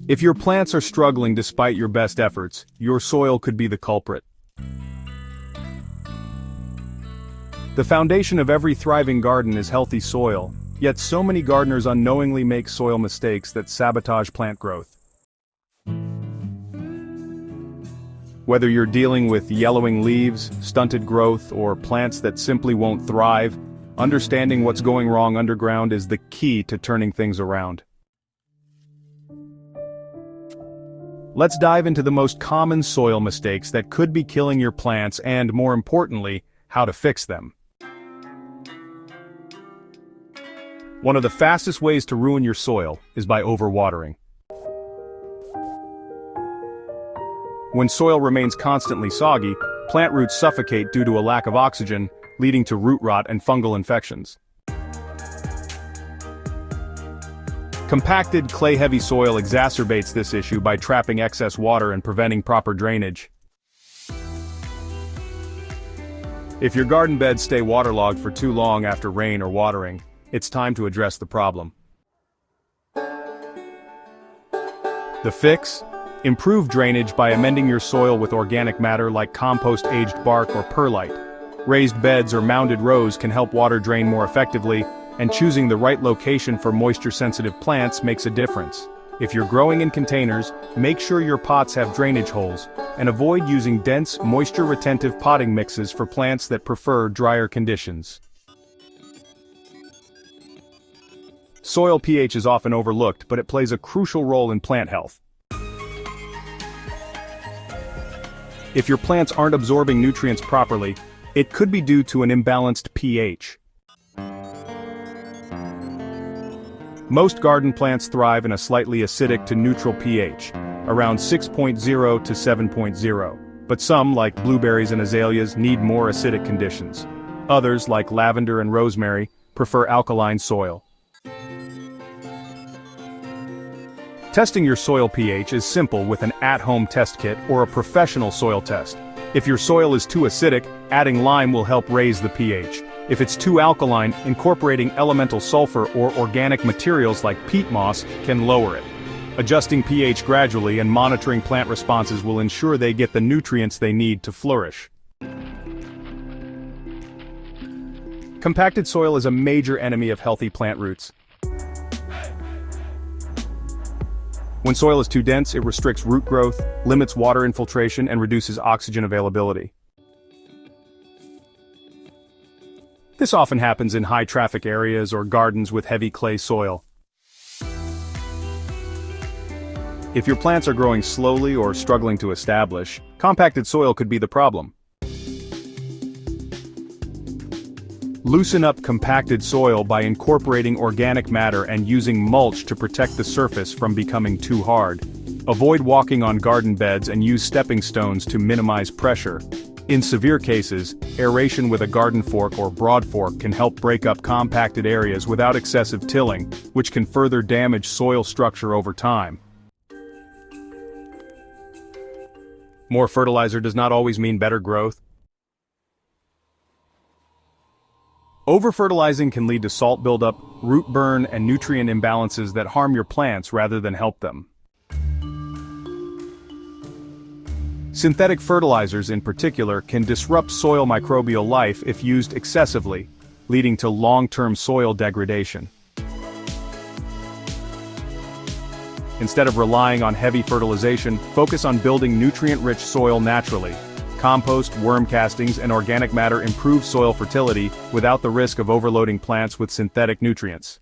If your plants are struggling despite your best efforts, your soil could be the culprit. The foundation of every thriving garden is healthy soil, yet so many gardeners unknowingly make soil mistakes that sabotage plant growth. Whether you're dealing with yellowing leaves, stunted growth, or plants that simply won't thrive, understanding what's going wrong underground is the key to turning things around. Let's dive into the most common soil mistakes that could be killing your plants and, more importantly, how to fix them. One of the fastest ways to ruin your soil is by overwatering. When soil remains constantly soggy, plant roots suffocate due to a lack of oxygen, leading to root rot and fungal infections. Compacted, clay-heavy soil exacerbates this issue by trapping excess water and preventing proper drainage. If your garden beds stay waterlogged for too long after rain or watering, it's time to address the problem. The fix? Improve drainage by amending your soil with organic matter like compost-aged bark or perlite. Raised beds or mounded rows can help water drain more effectively, and choosing the right location for moisture-sensitive plants makes a difference. If you're growing in containers, make sure your pots have drainage holes, and avoid using dense, moisture-retentive potting mixes for plants that prefer drier conditions. Soil pH is often overlooked, but it plays a crucial role in plant health. If your plants aren't absorbing nutrients properly, it could be due to an imbalanced pH. Most garden plants thrive in a slightly acidic to neutral pH, around 6.0 to 7.0, but some, like blueberries and azaleas, need more acidic conditions. Others, like lavender and rosemary, prefer alkaline soil. Testing your soil pH is simple with an at-home test kit or a professional soil test. If your soil is too acidic, adding lime will help raise the pH. If it's too alkaline, incorporating elemental sulfur or organic materials like peat moss can lower it. Adjusting pH gradually and monitoring plant responses will ensure they get the nutrients they need to flourish. Compacted soil is a major enemy of healthy plant roots. When soil is too dense, it restricts root growth, limits water infiltration, and reduces oxygen availability. This often happens in high-traffic areas or gardens with heavy clay soil. If your plants are growing slowly or struggling to establish, compacted soil could be the problem. Loosen up compacted soil by incorporating organic matter and using mulch to protect the surface from becoming too hard. Avoid walking on garden beds and use stepping stones to minimize pressure. In severe cases, aeration with a garden fork or broad fork can help break up compacted areas without excessive tilling, which can further damage soil structure over time. More fertilizer does not always mean better growth. Over-fertilizing can lead to salt buildup, root burn, and nutrient imbalances that harm your plants rather than help them. Synthetic fertilizers in particular can disrupt soil microbial life if used excessively, leading to long-term soil degradation. Instead of relying on heavy fertilization, focus on building nutrient-rich soil naturally. Compost, worm castings, and organic matter improve soil fertility without the risk of overloading plants with synthetic nutrients.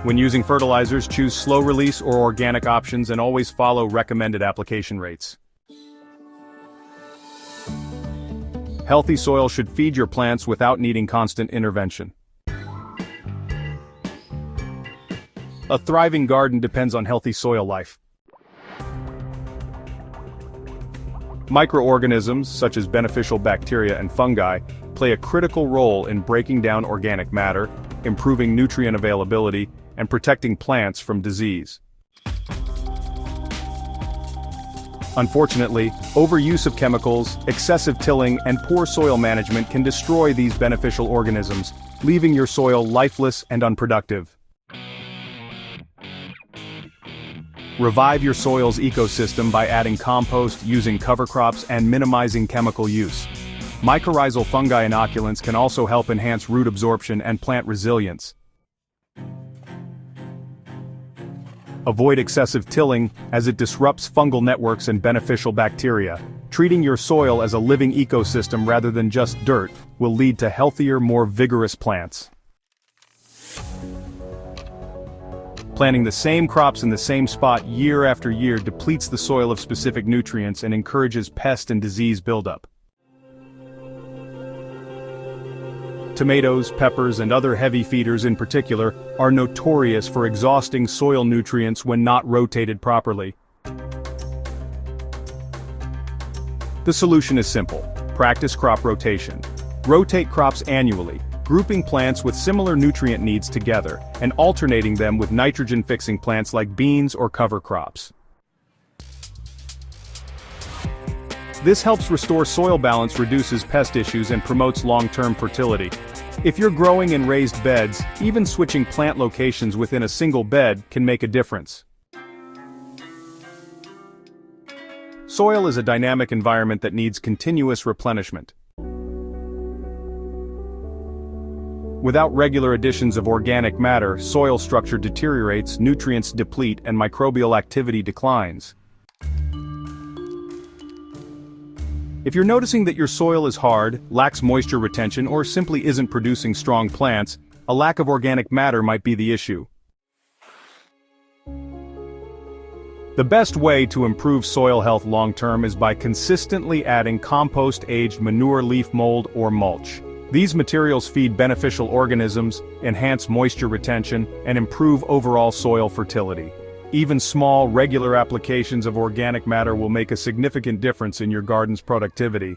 When using fertilizers, choose slow-release or organic options and always follow recommended application rates. Healthy soil should feed your plants without needing constant intervention. A thriving garden depends on healthy soil life. Microorganisms, such as beneficial bacteria and fungi, play a critical role in breaking down organic matter, improving nutrient availability, and protecting plants from disease. Unfortunately, overuse of chemicals, excessive tilling, and poor soil management can destroy these beneficial organisms, leaving your soil lifeless and unproductive. Revive your soil's ecosystem by adding compost, using cover crops, and minimizing chemical use. Mycorrhizal fungi inoculants can also help enhance root absorption and plant resilience. Avoid excessive tilling, as it disrupts fungal networks and beneficial bacteria. Treating your soil as a living ecosystem rather than just dirt will lead to healthier, more vigorous plants. Planting the same crops in the same spot year after year depletes the soil of specific nutrients and encourages pest and disease buildup. Tomatoes, peppers, and other heavy feeders in particular are notorious for exhausting soil nutrients when not rotated properly. The solution is simple. Practice crop rotation. Rotate crops annually, grouping plants with similar nutrient needs together, and alternating them with nitrogen-fixing plants like beans or cover crops. This helps restore soil balance, reduces pest issues, and promotes long-term fertility. If you're growing in raised beds, even switching plant locations within a single bed can make a difference. Soil is a dynamic environment that needs continuous replenishment. Without regular additions of organic matter, soil structure deteriorates, nutrients deplete, and microbial activity declines. If you're noticing that your soil is hard, lacks moisture retention, or simply isn't producing strong plants, a lack of organic matter might be the issue. The best way to improve soil health long-term is by consistently adding compost-aged manure, leaf mold, or mulch. These materials feed beneficial organisms, enhance moisture retention, and improve overall soil fertility. Even small, regular applications of organic matter will make a significant difference in your garden's productivity.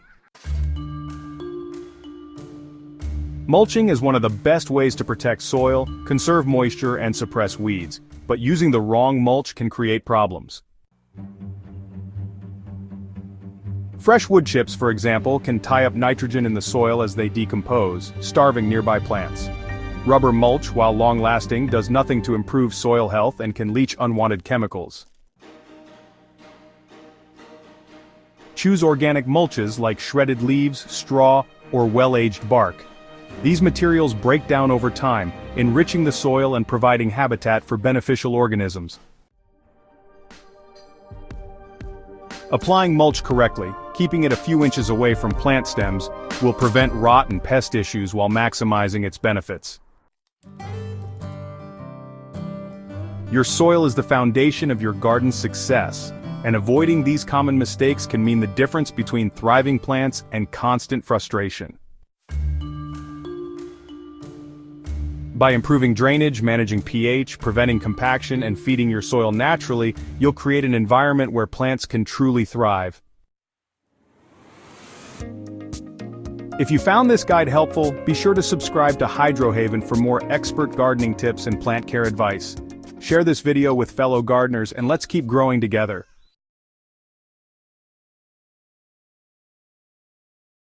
Mulching is one of the best ways to protect soil, conserve moisture, and suppress weeds, but using the wrong mulch can create problems. Fresh wood chips, for example, can tie up nitrogen in the soil as they decompose, starving nearby plants. Rubber mulch, while long-lasting, does nothing to improve soil health and can leach unwanted chemicals. Choose organic mulches like shredded leaves, straw, or well-aged bark. These materials break down over time, enriching the soil and providing habitat for beneficial organisms. Applying mulch correctly, keeping it a few inches away from plant stems, will prevent rot and pest issues while maximizing its benefits. Your soil is the foundation of your garden's success, and avoiding these common mistakes can mean the difference between thriving plants and constant frustration. By improving drainage, managing pH, preventing compaction, and feeding your soil naturally, you'll create an environment where plants can truly thrive. If you found this guide helpful, be sure to subscribe to HydroHaven for more expert gardening tips and plant care advice. Share this video with fellow gardeners and let's keep growing together.